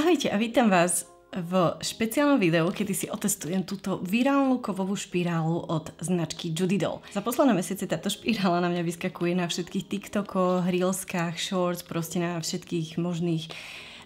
Ahojte a vítam vás v špeciálnom videu, kedy si otestujem túto virálnu kovovú špirálu od značky Judy Doll. Za posledné mesiace táto špirála na mňa vyskakuje na všetkých TikTokoch, Reelskách, Shorts, proste na všetkých možných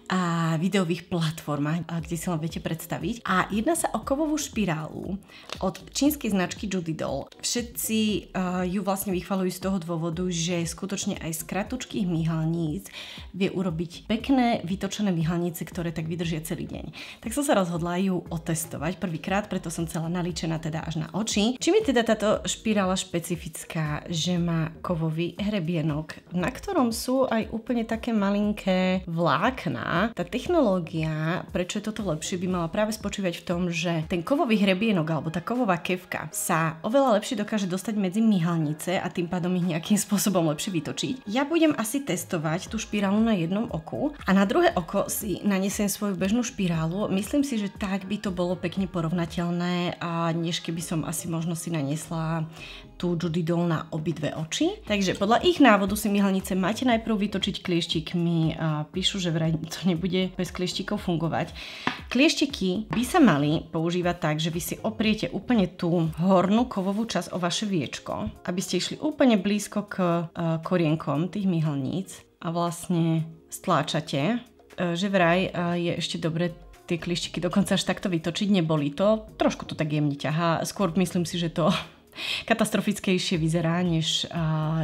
a videových platformách, kde si len viete predstaviť. A jedná sa o kovovú špirálu od čínskej značky Judy Doll. Všetci ju vlastne vychvaľujú z toho dôvodu, že skutočne aj z kratučkých myhalníc vie urobiť pekné vytočené myhalnice, ktoré tak vydržia celý deň. Tak som sa rozhodla ju otestovať prvýkrát, preto som celá nalíčená teda až na oči. Čím je teda táto špirála špecifická, že má kovový hrebienok, na ktorom sú aj úplne také malinké vlákna. Tá technológia, prečo je toto lepšie, by mala práve spočívať v tom, že ten kovový hrebienok alebo tá kovová kevka sa oveľa lepšie dokáže dostať medzi myhalnice a tým pádom ich nejakým spôsobom lepšie vytočiť. Ja budem asi testovať tú špirálu na jednom oku a na druhé oko si nanesiem svoju bežnú špirálu. Myslím si, že tak by to bolo pekne porovnateľné, a než keby som asi možno si nanesla tú Judy Doll na obidve oči. Takže podľa ich návodu si myhalnice máte najprv vytočiť klieštikmi a píšu, že vraj to nebude bez klieštikov fungovať. Klieštiky by sa mali používať tak, že vy si opriete úplne tú hornú kovovú časť o vaše viečko, aby ste išli úplne blízko k korienkom tých myhalníc a vlastne stláčate, že vraj je ešte dobre tie klieštiky dokonca až takto vytočiť, neboli to, trošku to tak jemne ťahá, skôr myslím si, že to katastrofickejšie vyzerá, než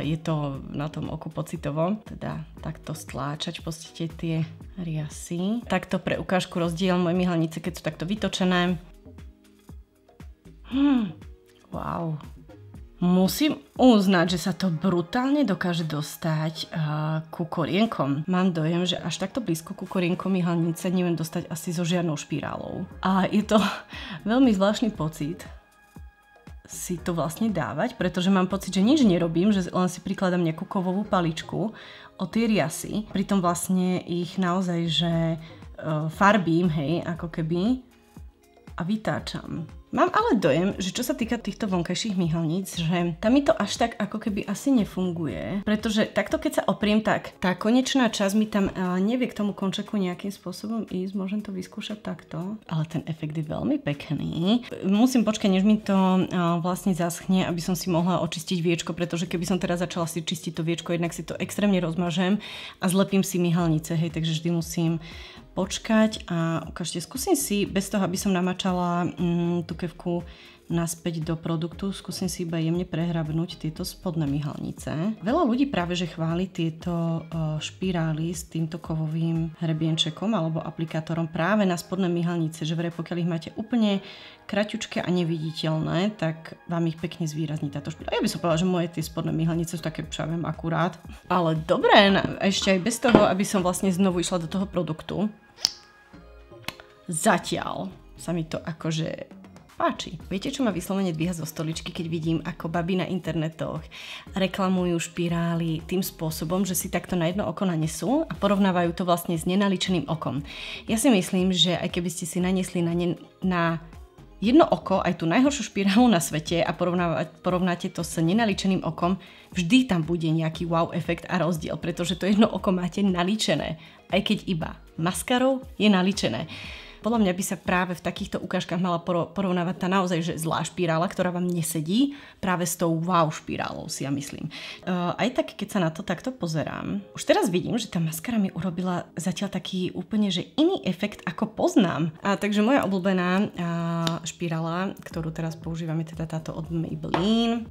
je to na tom oku pocitovo. Teda takto stláčať v podstate tie riasy. Takto pre ukážku rozdiel moje myhalnice, keď sú takto vytočené. Wow. Musím uznať, že sa to brutálne dokáže dostať ku korienkom. Mám dojem, že až takto blízko ku korienkom myhalnice neviem dostať asi so žiadnou špirálou. A je to veľmi zvláštny pocit si to vlastne dávať, pretože mám pocit, že nič nerobím, že len si prikladám nejakú kovovú paličku o tie riasy, pritom vlastne ich naozaj, že farbím, hej, ako keby, a vytáčam. Mám ale dojem, že čo sa týka týchto vonkajších myhalníc, že tam mi to až tak ako keby asi nefunguje, pretože takto keď sa opriem, tak tá konečná časť mi tam nevie k tomu končeku nejakým spôsobom ísť, môžem to vyskúšať takto, ale ten efekt je veľmi pekný. Musím počkať, než mi to vlastne zaschne, aby som si mohla očistiť viečko, pretože keby som teraz začala si čistiť to viečko, jednak si to extrémne rozmažem a zlepím si myhalnice, hej, takže vždy musím počkať a ukážte, skúsim si, bez toho, aby som namačala tú kevku naspäť do produktu, skúsim si iba jemne prehrabnúť tieto spodné myhalnice. Veľa ľudí práve, že chváli tieto špirály s týmto kovovým hrebienčekom alebo aplikátorom práve na spodné myhalnice, že vraj pokiaľ ich máte úplne kraťučké a neviditeľné, tak vám ich pekne zvýrazní táto špirála. Ja by som povedala, že moje tie spodné myhalnice sú také, čo ja viem, akurát. Ale dobré, ešte aj bez toho, aby som vlastne znovu išla do toho produktu. Zatiaľ sa mi to akože páči. Viete, čo ma vyslovene dvíha zo stoličky, keď vidím, ako baby na internetoch reklamujú špirály tým spôsobom, že si takto na jedno oko nanesú a porovnávajú to vlastne s nenaličeným okom. Ja si myslím, že aj keby ste si naniesli na jedno oko aj tú najhoršiu špirálu na svete a porovnáte to s nenaličeným okom, vždy tam bude nejaký wow efekt a rozdiel, pretože to jedno oko máte naličené, aj keď iba maskarou je naličené. Podľa mňa by sa práve v takýchto ukážkach mala porovnávať tá naozaj že zlá špirála, ktorá vám nesedí, práve s tou wow špirálou, si ja myslím. Aj tak, keď sa na to takto pozerám, už teraz vidím, že tá maskara mi urobila zatiaľ taký úplne že iný efekt, ako poznám. Takže moja obľúbená špirála, ktorú teraz používam, je teda táto od Maybelline.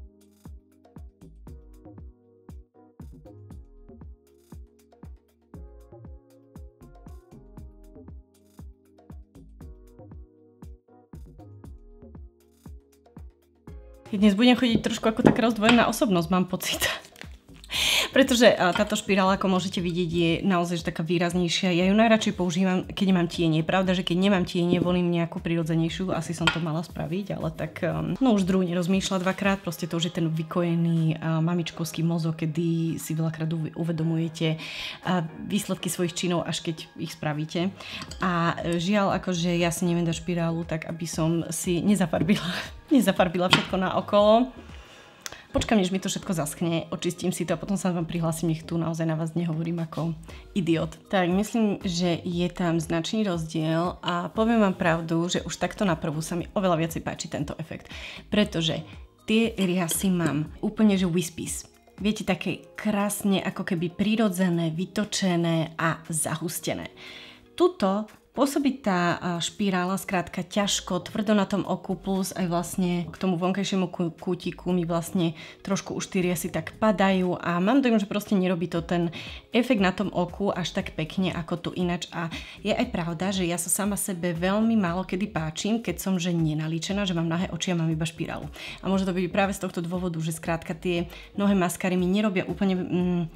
Dnes budem chodiť trošku ako taká rozdvojená osobnosť, mám pocit. Pretože táto špirála, ako môžete vidieť, je naozaj taká výraznejšia. Ja ju najradšej používam, keď nemám tiene. Pravda, že keď nemám tiene, volím nejakú prirodzenejšiu. Asi som to mala spraviť, ale tak no už druhú nerozmýšľa dvakrát. Proste to už je ten vykojený mamičkovský mozog, kedy si veľakrát uvedomujete výsledky svojich činov, až keď ich spravíte. A žiaľ, akože ja si neviem dať špirálu, tak aby som si nezafarbila všetko na okolo. Počkám, než mi to všetko zaschne, očistím si to a potom sa vám prihlásim, nech tu naozaj na vás nehovorím ako idiot. Tak, myslím, že je tam značný rozdiel a poviem vám pravdu, že už takto na prvú sa mi oveľa viacej páči tento efekt. Pretože tie riasy mám úplne, že wispies. Viete, také krásne, ako keby prirodzené, vytočené a zahustené. Tuto pôsobí tá špirála skrátka ťažko, tvrdo na tom oku, plus aj vlastne k tomu vonkajšiemu kútiku mi vlastne trošku už tie riasy tak padajú a mám dojem, že proste nerobí to ten efekt na tom oku až tak pekne ako tu inač. A je aj pravda, že ja sa sama sebe veľmi málo kedy páčim, keď som že nenalíčená, že mám nahé oči a mám iba špirálu. A môže to byť práve z tohto dôvodu, že skrátka tie mnohé maskary mi nerobia úplne,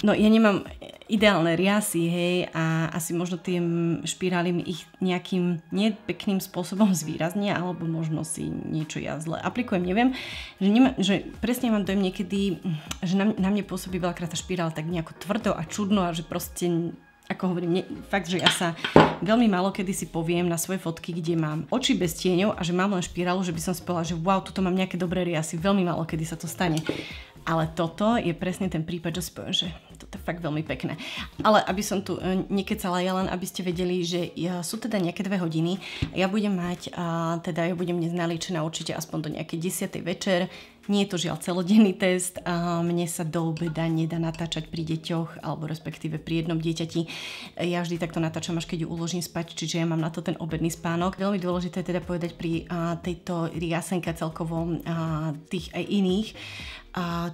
no ja nemám ideálne riasy, hej, a asi možno tie špirály mi ich nejakým nepekným spôsobom zvýraznia, alebo možno si niečo ja zle aplikujem, neviem. Že presne mám dojem niekedy, že na mne pôsobí veľakrát tá špirála tak nejako tvrdo a čudno a že proste, ako hovorím, fakt, že ja sa veľmi málo kedy si poviem na svoje fotky, kde mám oči bez tieňov a že mám len špirálu, že by som si povedala, že wow, tuto mám nejaké dobré riasy, veľmi málo kedy sa to stane. Ale toto je presne ten prípad, že spojím, že toto je fakt veľmi pekné. Ale aby som tu nekecala, ja len aby ste vedeli, že sú teda nejaké 2 hodiny. Ja budem mať, ja budem dnes nalíčená určite aspoň do nejakej 10. večer. Nie je to žiaľ celodenný test. Mne sa do obeda nedá natáčať pri deťoch, alebo respektíve pri jednom dieťati. Ja vždy takto natáčam, až keď ju uložím spať, čiže ja mám na to ten obedný spánok. Veľmi dôležité je teda povedať pri tejto riasenke celkovo tých aj iných,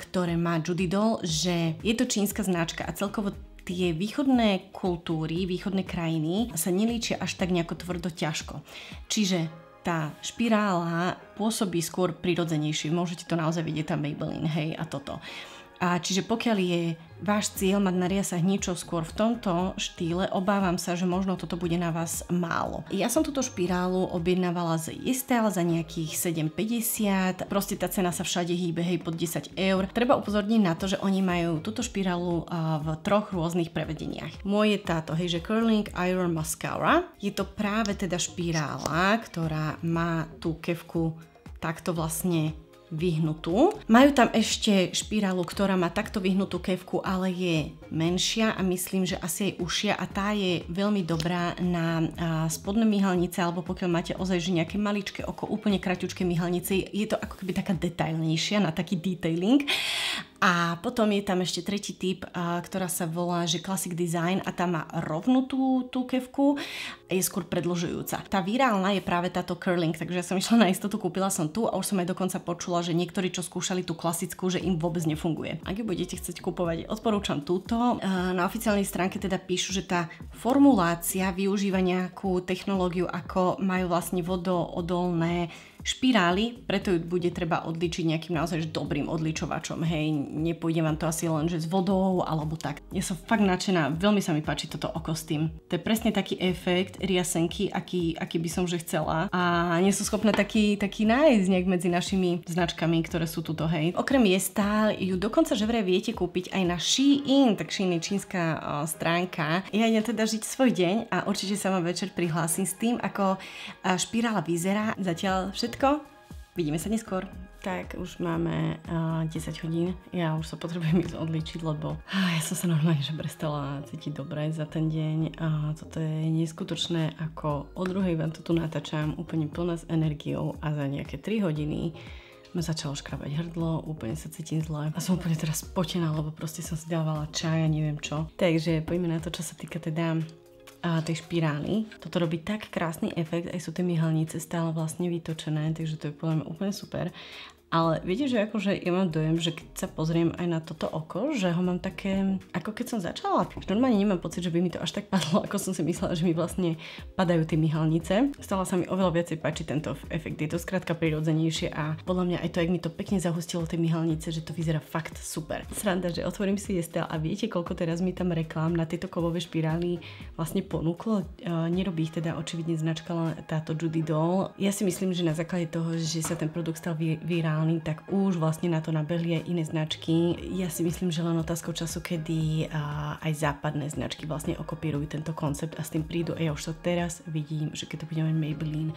ktoré má Judy Doll, že je to čínska značka a celkovo tie východné kultúry, východné krajiny sa nelíčia až tak nejako tvrdo ťažko. Čiže tá špirála pôsobí skôr prirodzenejšie. Môžete to naozaj vidieť tam Maybelline, hej, a toto. A čiže pokiaľ je váš cieľ mať na riasach niečo skôr v tomto štýle, obávam sa, že možno toto bude na vás málo. Ja som túto špirálu objednávala z Jestel za nejakých 7,50. Proste tá cena sa všade hýbe, hej, pod 10 eur. Treba upozorniť na to, že oni majú túto špirálu v 3 rôznych prevedeniach. Moje táto, hej, že Curling Iron Mascara. Je to práve teda špirála, ktorá má tú kefku takto vlastne vyhnutú. Majú tam ešte špirálu, ktorá má takto vyhnutú kefku, ale je menšia a myslím, že asi aj užšia a tá je veľmi dobrá na spodné myhalnice, alebo pokiaľ máte ozaj že nejaké maličké oko, úplne kraťučké myhalnice, je to ako keby taká detailnejšia, na taký detailing. A potom je tam ešte tretí typ, ktorá sa volá, že Classic Design a tá má rovnú tú kefku a je skôr predĺžujúca. Tá virálna je práve táto curling, takže ja som išla na istotu, kúpila som tu a už som aj dokonca počula, že niektorí, čo skúšali tú klasickú, že im vôbec nefunguje. Ak ju budete chcieť kupovať, odporúčam túto. Na oficiálnej stránke teda píšu, že tá formulácia využíva nejakú technológiu, ako majú vlastne vodoodolné špirály, preto ju bude treba odličiť nejakým naozaj dobrým odličovačom. Hej, nepôjde vám to asi len, že s vodou alebo tak. Ja som fakt nadšená, veľmi sa mi páči toto oko s tým. To je presne taký efekt riasenky, aký by som že chcela. A nie sú schopné taký nájsť nejak medzi našimi značkami, ktoré sú tuto, hej. Okrem Jestal ju dokonca že vraj viete kúpiť aj na Shein, tak Shein je čínska stránka. Ja idem teda žiť svoj deň a určite sa vám večer prihlásim s tým, ako špirála vyzerá. Zatiaľ všetko. Vidíme sa neskôr. Tak, už máme 10 hodín. Ja už sa potrebujem ísť odličiť, lebo ja som sa normálne že prestala cítiť dobre za ten deň a toto je neskutočné, ako o 2:00 vám to tu natáčam úplne plná s energiou a za nejaké 3 hodiny ma začalo škrabať hrdlo, úplne sa cítim zle a som úplne teraz spotená, lebo proste som si dávala čaj a neviem čo. Takže poďme na to, čo sa týka teda tej špirály. Toto robí tak krásny efekt, aj sú tie myhalnice stále vlastne vytočené, takže to je podľa mňa úplne super. Ale viete, že akože ja mám dojem, že keď sa pozriem aj na toto oko, že ho mám také, ako keď som začala. Normálne nemám pocit, že by mi to až tak padlo, ako som si myslela, že mi vlastne padajú tie myhalnice. Stala sa mi oveľa viacej páči tento efekt. Je to skrátka prirodzenejšie a podľa mňa aj to, jak mi to pekne zahustilo tie myhalnice, že to vyzerá fakt super. Sranda, že otvorím si Jestel a viete, koľko teraz mi tam reklám na tieto kovové špirály vlastne ponúklo. Nerobí ich teda očividne značka táto Judy Doll. Ja si myslím, že na základe toho, že sa ten produkt stal virálny, tak už vlastne na to nabehli aj iné značky. Ja si myslím, že len otázkou času, kedy aj západné značky vlastne okopírujú tento koncept a s tým prídu. A ja už to teraz vidím, že keď to bude mať Maybelline,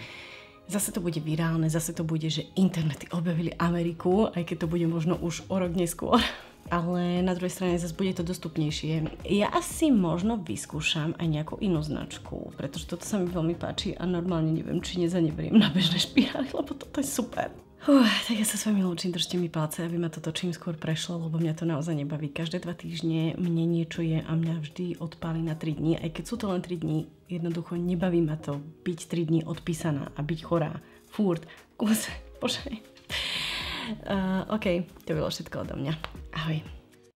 Zase to bude virálne, zase to bude, že internety objavili Ameriku, aj keď to bude možno už o rok neskôr. Ale na druhej strane zase bude to dostupnejšie. Ja asi možno vyskúšam aj nejakú inú značku, pretože toto sa mi veľmi páči a normálne neviem, či nezaneberiem na bežné špirály, lebo toto je super. Tak ja sa s vami lúčim, držte mi palce, aby ma toto čím skôr prešlo, lebo mňa to naozaj nebaví. Každé 2 týždne mne niečo je a mňa vždy odpáli na 3 dní, aj keď sú to len 3 dní, jednoducho nebaví ma to byť 3 dní odpísaná a byť chorá. Furt, kuse, bože. OK, to bolo všetko odo mňa. Ahoj.